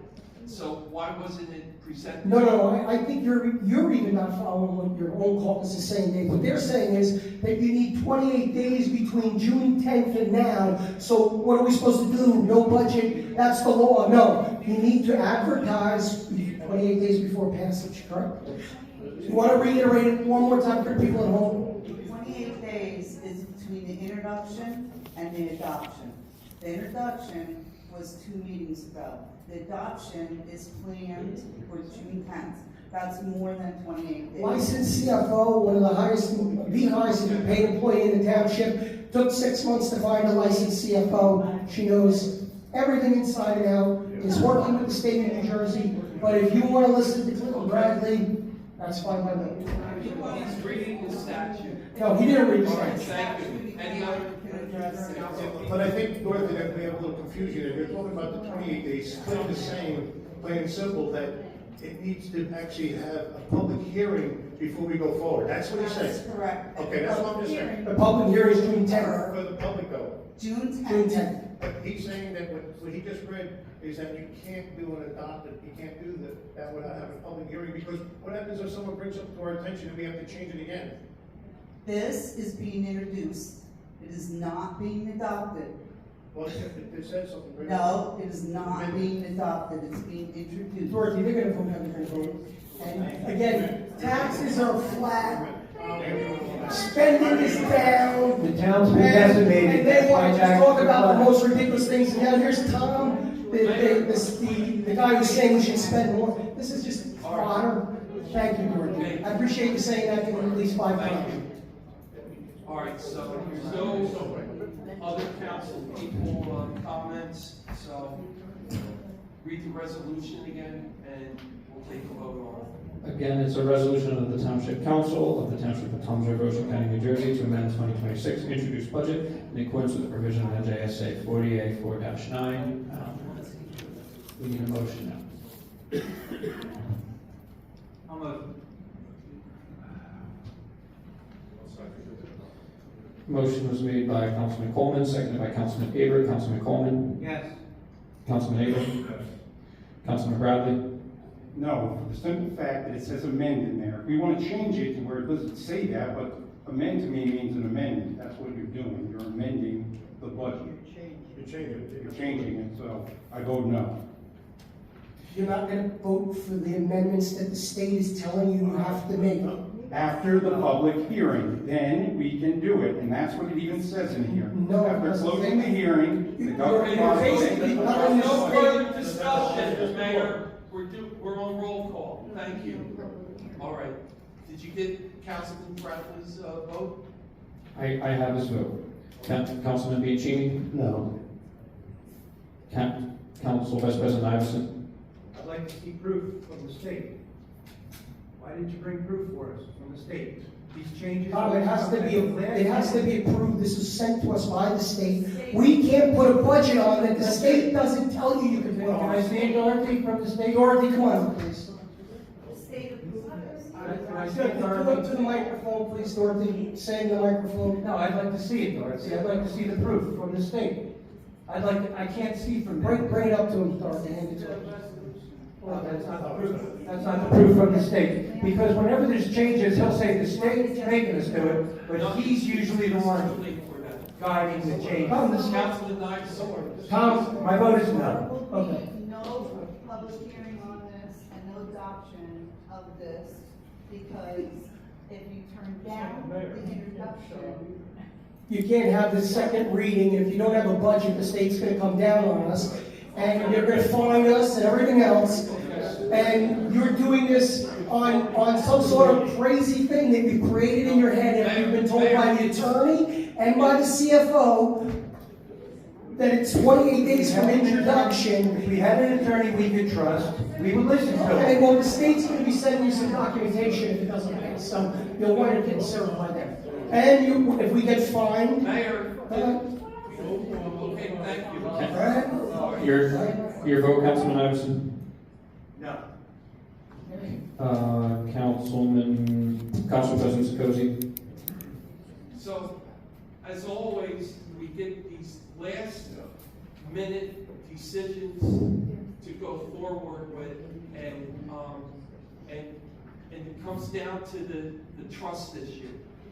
So why wasn't it presented? No, I think you're even not following what your own caucus is saying, Dave. What they're saying is that you need 28 days between June 10th and now. So what are we supposed to do? No budget? That's the law. No, you need to advertise 28 days before passage, correct? You want to reiterate it one more time for the people at home? 28 days is between the introduction and the adoption. The introduction was 2 meetings ago. The adoption is planned for June 10th. That's more than 28 days. Licensed CFO, one of the highest paid employee in the township, took 6 months to find a licensed CFO. She knows everything inside and out, is working with the state of New Jersey. But if you want to listen to Clinton Bradley, that's fine by me. He's reading the statute. No, he didn't read the All right, statute. thank you. Any other? But I think, Dorothy, that we have a little confusion here. You're talking about the 28 days. Clinton is saying, plain and simple, that it needs to actually have a public hearing before we go forward. That's what he's saying. That's correct. Okay, that's what I'm just saying. The public hearing is June 10th. For the public though. June June 10th. 10th. But he's saying that what he just read is that you can't do an adopted, you can't do that without having a public hearing, because what happens if someone brings up to our attention and we have to change it again? This is being introduced. It is not being adopted. Well, it says something. Right? No, it is not being adopted. It's being introduced. Dorothy, they're going to vote, how they're going to vote. And again, taxes are flat, spending is down. The town's been decimated. And they want to just talk about the most ridiculous things. And now here's Tom, the guy who's saying we should spend more. This is just fodder. Thank you, Dorothy. I appreciate you saying that at least 5 times. All right, so there's no other council people comments, so read the resolution again, and we'll take a vote on it. Again, it's a resolution of the Township Council of the Township of Toms River, Ocean County, New Jersey, to amend 2026 introduced budget in accordance with the provision of NJSA 40A4-9. We need a motion now. I'm a Motion was made by Councilman Coleman, seconded by Councilman Aber. Councilman Coleman? yes. Councilman Aber? Councilman Bradley? No, for the simple fact that it says amend in there. We want to change it to where it doesn't say that, but amend to me means an amendment. That's what you're doing. You're amending the budget. You're changing it. You're changing it, so I vote no. You're not going to vote for the amendments that the state is telling you you have to make. After the public hearing, then we can do it, and that's what it even says in here. No, it After doesn't closing the say- hearing, the government. You're basically telling the No state. further discussion, Mayor. We're on roll call. Thank you. All right. Did you get Councilman Bradley's vote? I have his vote. Councilman Bianchini? No. Council Vice President Iverson? I'd like to see proof from the state. Why didn't you bring proof for us from the state? These changes. Tom, it has to be approved. This was sent to us by the state. We can't put a budget on it. The state doesn't tell you you can put Can on I it. see it, Dorothy, from the state? Dorothy, come on, please. Can I see Come it, up to Dorothy? the microphone, please, Dorothy. Say in the microphone. No, I'd like to see it, Dorothy. I'd like to see the proof from the state. I can't see from there. Bring it up to him, Dorothy. Hand it to him. Well, that's not the proof. That's not the proof from the state. Because whenever there's changes, he'll say the state's making us do it, but he's usually the one guiding the change. Councilman Iverson. Tom, my vote is no. Okay. No public hearing on this and no adoption of this, because if you turn down the introduction, You can't have the second reading, and if you don't have a budget, the state's gonna come down on us. and they're gonna fine us and everything else, and you're doing this on some sort of crazy thing that you created in your head after you've been told by the attorney and by the CFO that it's 28 days from introduction. If we had an attorney we could trust, we would listen to Okay, him. well, the state's gonna be sending you some documentation if it doesn't pass, so you'll wind up getting served by them. And you, if we get fined, Mayor, okay, thank you. alright? Your vote, Councilman Iverson? No. Council President Sikosi? So, as always, we get these last minute decisions to go forward with, and it comes down to the trust issue.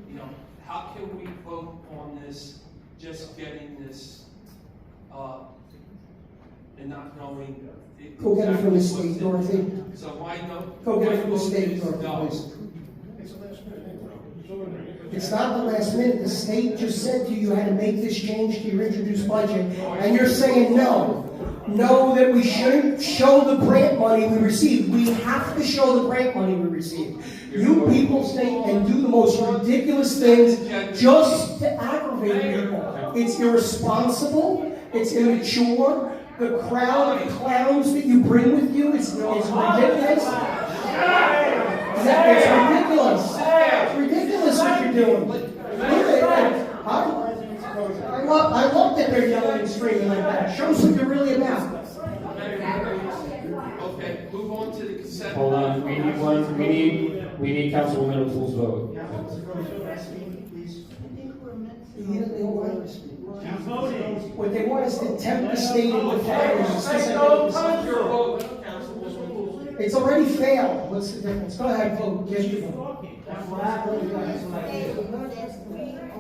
You know, how can we vote on this, just getting this, and not knowing Go get it from the exactly state, what's in Dorothy. it? So why no? Go get it from the my vote state, is Dorothy, no. please. It's not the last minute. The state just said to you, you had to make this change to your introduced budget, and you're saying no. No, that we shouldn't show the grant money we received. We have to show the grant money we received. You people stay and do the most ridiculous things just to aggravate people. It's irresponsible. It's immature. The crowd of clowns that you bring with you is ridiculous. It's ridiculous. It's ridiculous what you're doing. I love that they're yelling and screaming like that. Shows what you're really about. Okay, move on to the consent. Hold on, we need Councilwoman O'Toole's vote. What they want is to tempt the state into finance. It's already failed. What's the difference? Go ahead, vote. Yes, you vote. We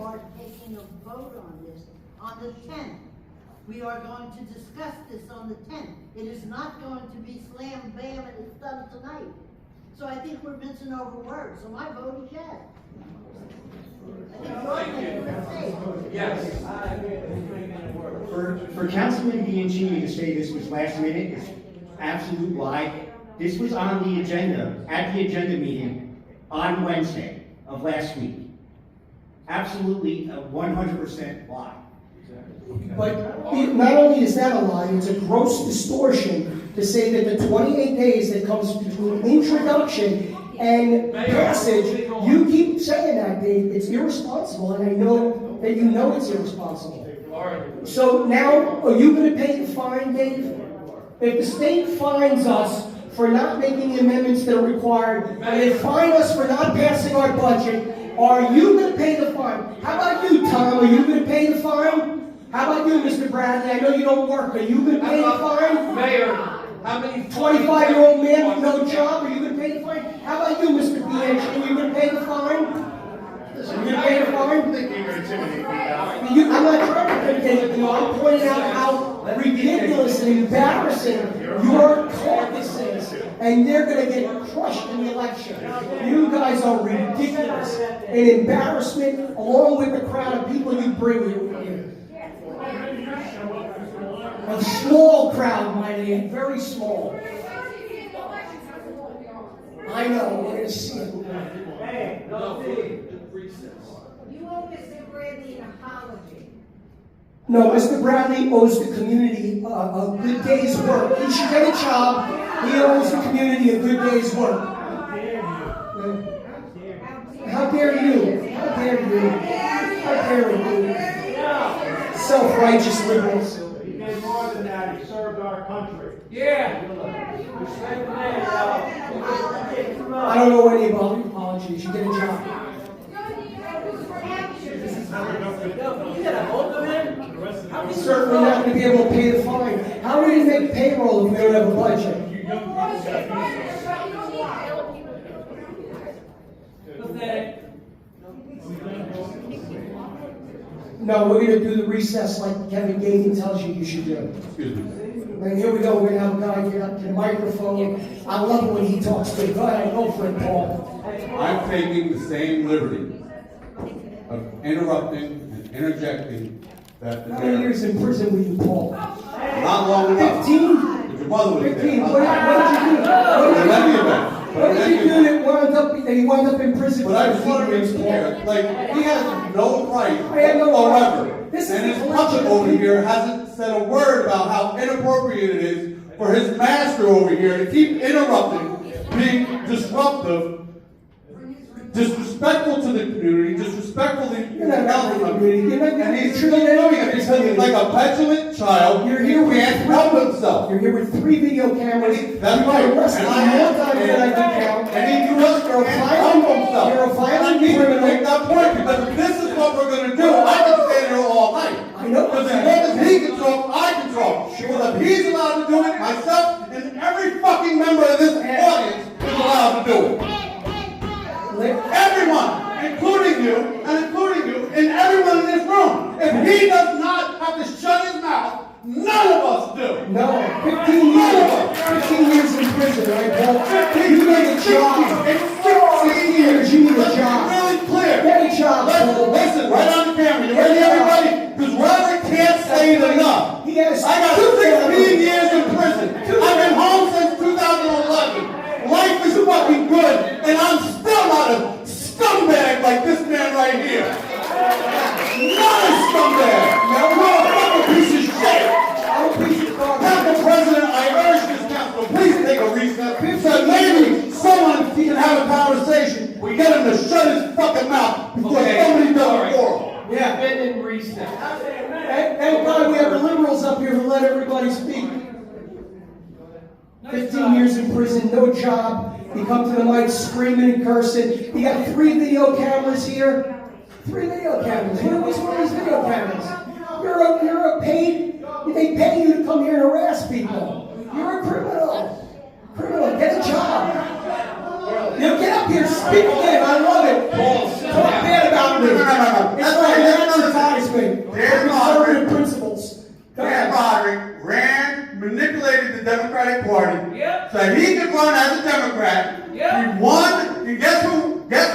are taking a vote on this on the 10th. We are going to discuss this on the 10th. It is not going to be slam bam and it's done tonight. So I think we're mincing over words. So my vote is yes. Yes. For Councilman Bianchini to say this was last minute is absolute lie. This was on the agenda, at the agenda meeting on Wednesday of last week. Absolutely a 100% lie. But not only is that a lie, it's a gross distortion to say that the 28 days that comes between introduction and passage, you keep saying that, Dave. It's irresponsible, and I know that you know it's irresponsible. So now, are you going to pay the fine, Dave? If the state fines us for not making the amendments that are required, and they fine us for not passing our budget, are you going to pay the fine? How about you, Tom? Are you going to pay the fine? How about you, Mr. Bradley? I know you don't work. Are you going to pay the fine? Mayor, how many 25-year-old man with no job? Are you going to pay the fine? How about you, Mr. Bianchi? Are you going to pay the fine? Are you going to pay the fine? I'm not trying to intimidate you. I'm pointing out how ridiculous and embarrassing your caucus is, and they're going to get crushed in the election. You guys are ridiculous. An embarrassment, along with the crowd of people you bring here. A small crowd, might add, very small. I know, we're going to see it. Hey, you owe Mr. Bradley an apology. No, Mr. Bradley owes the community a good day's work. He should get a job. He owes the community a good day's work. How dare you? How dare you? How dare you? Self-righteous liberals. He did more than that. He served our country. Yeah. I don't know any about the apology. You should get a job. He's certainly not going to be able to pay the fine. How are we going to make payroll if we don't have a budget? No, we're going to do the recess like Kevin Gagan tells you should do. Excuse me. And here we go. We're going to have a guy get up to the microphone. I love it when he talks to me. Go ahead, go for it, Paul. I'm taking the same liberty of interrupting and interjecting that the How many years in prison were you, Paul? not long enough. 15? If your mother was there. 15, what did you do? In any event. What did you do that you wound up in prison? But I just want to be clear, like, he has no right I have no whatsoever. right. This And is his a puppet collection of over people. here hasn't said a word about how inappropriate it is for his master over here to keep interrupting, being disruptive, disrespectful to the community, disrespectful to the You're not council the members. community. You're not And he's treating still doing it anybody because he's like a petulant child. You're here with can't help himself. You're here with 3 video cameras. That's right. You're arrested And I more am. times than I can count. And he just You're a can't violent- help himself. You're a And I violent need to criminal. make that point because if this is what we're going to do, I can stand here all night. I know. Because as long as he can talk, I can talk. Because if he's allowed to do it, myself and every fucking member of this audience is allowed to do it. Everyone, including you, and everyone in this room. If he does not have to shut his mouth, none of us do. No, 15 years. 15 years in prison, right, Paul? 15 You need a years, job. 16 years, you need a Let's job. be really clear. Get a job, Paul. Listen, right on the camera. You ready, everybody? Because Robert can't say it enough. He has I got 16 years in prison. I've been home since 2011. Life is fucking good, and I'm still not a scumbag like this man right here. Not a scumbag. You're a fucking piece of shit. Council President, I urge this council, please take a recess, so maybe someone can have a conversation. We get him to shut his fucking mouth before somebody does it for him. Yeah. Been in recess. Thank God we have the liberals up here who let everybody speak. 15 years in prison, no job. You come to the mic screaming and cursing. You got 3 video cameras here. 3 video cameras. What's one of these video cameras? You're a paid. They pay you to come here and harass people. You're a criminal. Criminal. Get a job. Get up here, speak again. I love it. Talk bad about me. It's like an advertisement. Conservative principles. Dan Roderick manipulated the Democratic Party so he could run as a Democrat. He won, and guess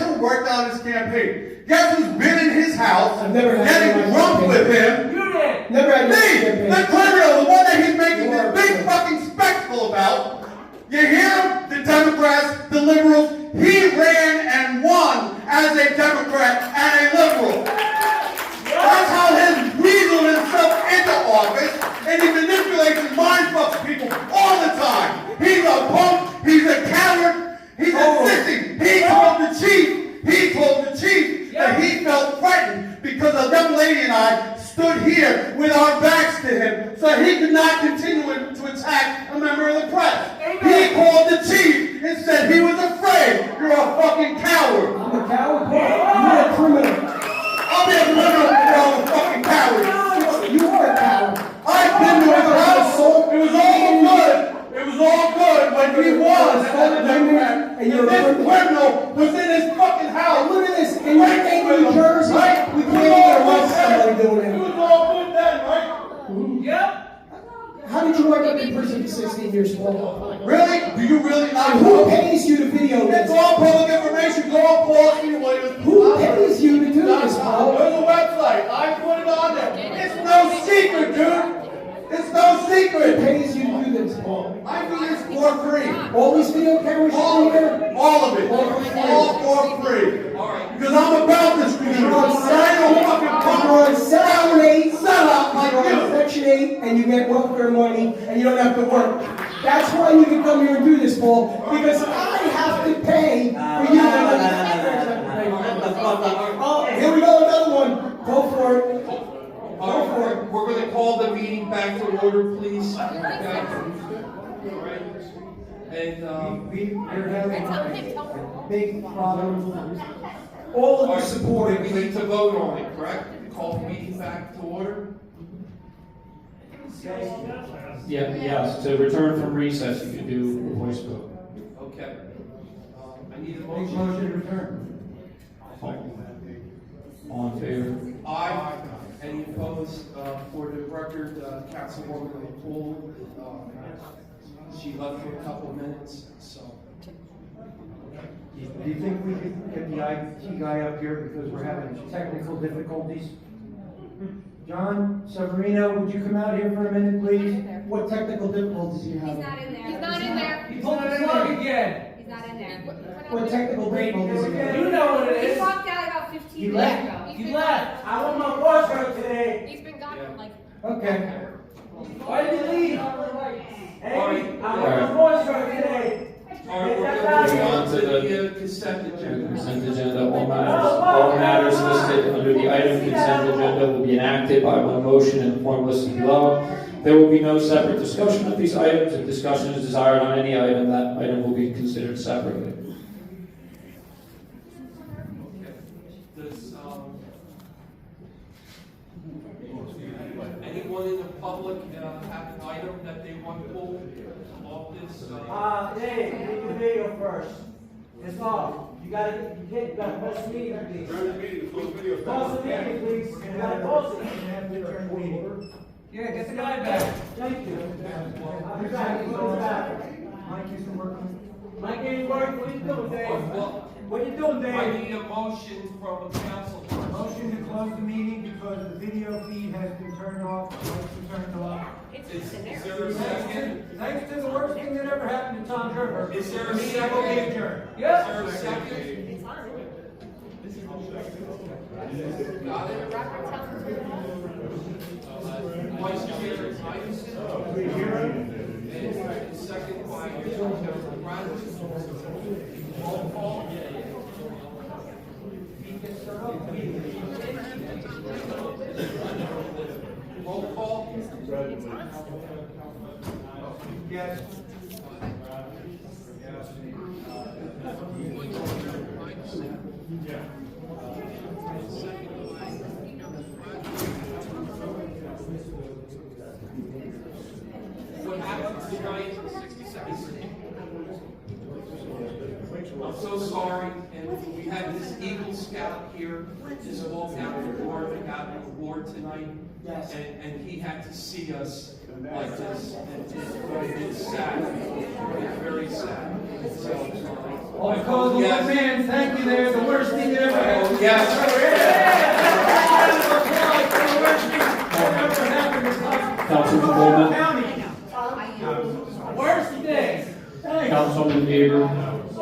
who worked on his campaign? Guess who's been in his house, getting drunk with him? You did. Never had Me, the criminal, the one that he's making this big fucking spectacle about. You hear the Democrats, the liberals, he ran and won as a Democrat and a liberal. That's how he weaseled himself into office, and he manipulates and mind fucks people all the time. He's a punk, he's a coward, he's a sissy. He told the chief that he felt threatened because a young lady and I stood here with our backs to him so he could not continue to attack a member of the press. He called the chief and said he was afraid. You're a fucking coward. I'm a coward, Paul. You're a criminal. I'll be a criminal if you're a fucking coward. You are a coward. I've been to his house. It was all good. It was all good when he was a Democrat. And this criminal was in his fucking house. Look at this. In your state of New Jersey, we can't even arrest somebody doing It it. was all good then, right? Yep. How did you wind up in prison for 16 years, Paul? Really? Do you really not And who pays you to video It's this? all public information. Go on Paul Street Williams. Who pays you to do this, Paul? There's a website. I put it on there. It's no secret, dude. It's no Who secret. pays you to do this, Paul? I do this for free. All these video cameras All you of see it. here? All of it. All for free. Because I'm about this community. You're on I don't fucking You're on Section 8, sell out like you're on you. Section 8, and you get welfare money, and you don't have to work. That's why you can come here and do this, Paul, because I have to pay for you to... Oh, here we go, another one. Go for it. Go for it. We're going to call the meeting back to order, please. Okay. All right. And We're having a big problem. All of the supporters. we need to vote on it, correct? Call the meeting back to order. Yes, to return from recess, you can do a voice vote. Okay. I need a Make motion. motion to return. All in favor? Aye. Any opposed? For the record, Councilwoman Poole, she left for a couple of minutes, so. Do you think we could get the IT guy up here because we're having technical difficulties? John Severino, would you come out here for a minute, please? technical difficulties you have? He's not in there. He's not in there. He pulled the plug again. He's not in there. What technical difficulties you have? You know what it He is. walked out about 15 He minutes left. ago. He left. I want my boss right today. He's been gone for like. Okay. Why did he leave? Hey, I All want right. my boss right today. All right, Get we're that going out to of move here. on to the consent agenda. Consent agenda, all matters listed under the item consent agenda will be enacted by one motion in the form listed below. There will be no separate discussion of these items. If discussion is desired on any item, that item will be considered separately. Does, anyone in the public have an item that they want pulled off this? Dave, get your video first. It's off. You gotta post the meeting, please. Post the meeting, please. You gotta post it. Yeah, get the guy back. Thank you. He's back, he's back. Mike isn't working. Mike ain't working, what are you doing, Dave? What are you doing, Dave? I need a motion from the council. Motion to close the meeting because the video feed has been turned off, the lights been turned off. Is there a second? Thanks to the worst thing that ever happened to Tom River. Is there a Meeting will be second? adjourned. Is there a second? Got it? Vice Chair Tyson. And second by Councilor Bradley. Roll call. Roll call. Yes. What happened tonight? I'm so sorry, and we had this Eagle Scout here, just walked out the door and got an award tonight. Yes. And he had to see us like this, and it's sad, it's very sad. So, All because of one man, thank you there, the worst thing that ever happened. Councilman Coleman, Worst thing. Councilman Gabriel. So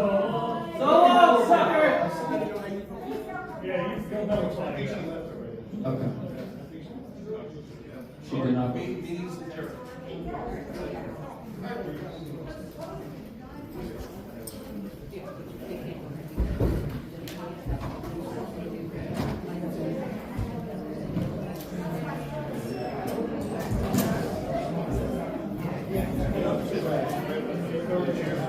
long, sucker. Okay. She did not. Meeting's adjourned. Yeah.